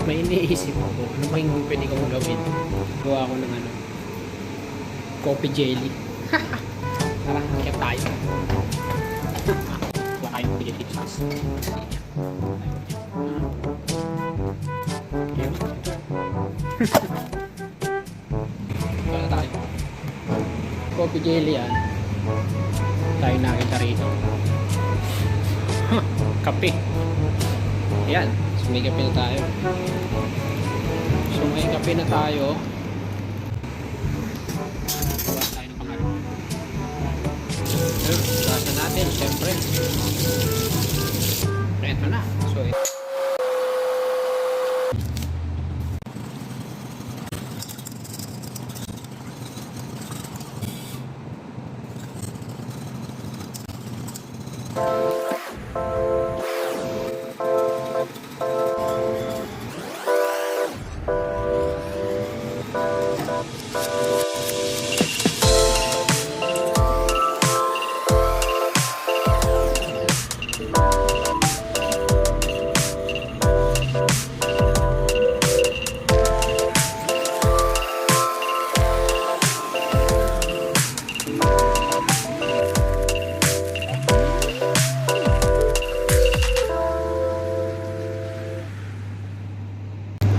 May iniisip ako. Ano ba yung pwede kong gawin? Gawa ko ng ano, coffee jelly. Tara, kaya tayo. Gawa tayo ng coffee jelly dito sa akin. Gawa tayo. Coffee jelly yan. Tayo nakita rito. Kape. Yan. So may kape na tayo. So may kape na tayo. Gawa tayo ng pangalan. So, gasa natin, syempre. Ito na. So,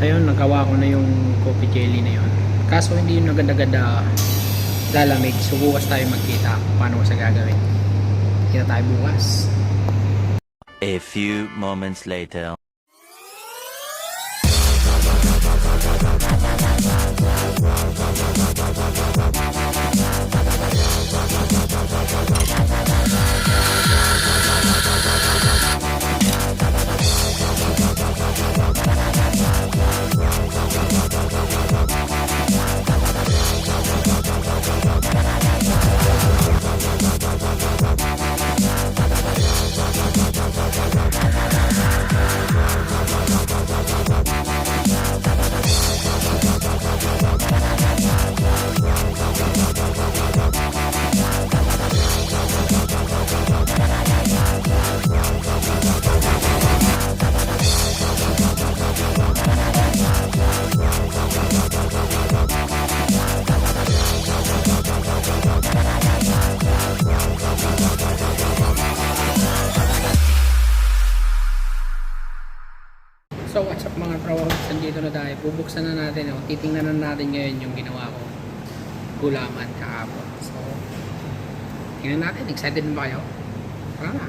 ayun, nagawa ko na yung coffee jelly na yun. Kaso hindi yun agad-agad lalamig. So bukas tayo magkita paano ko sa gagawin. Kita tayo bukas. A few moments later. So what's up mga trawag, nandito na tayo. Bubuksan na natin, titingnan na natin ngayon yung ginawa ko gulaman kahapon. So tingnan natin, excited na ba kayo? Tara na.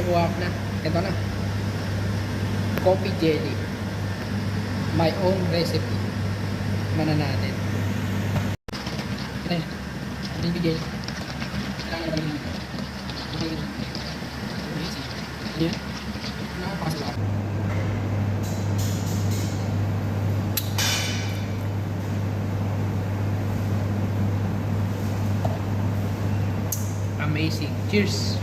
Nagawa ko na. Ito na. Coffee jelly. My own recipe. Mana natin. Ito yun. Ito yung bigay. Kailangan na naman. Ito yun. Ito yun. Nakapasok ako. Amazing. Cheers!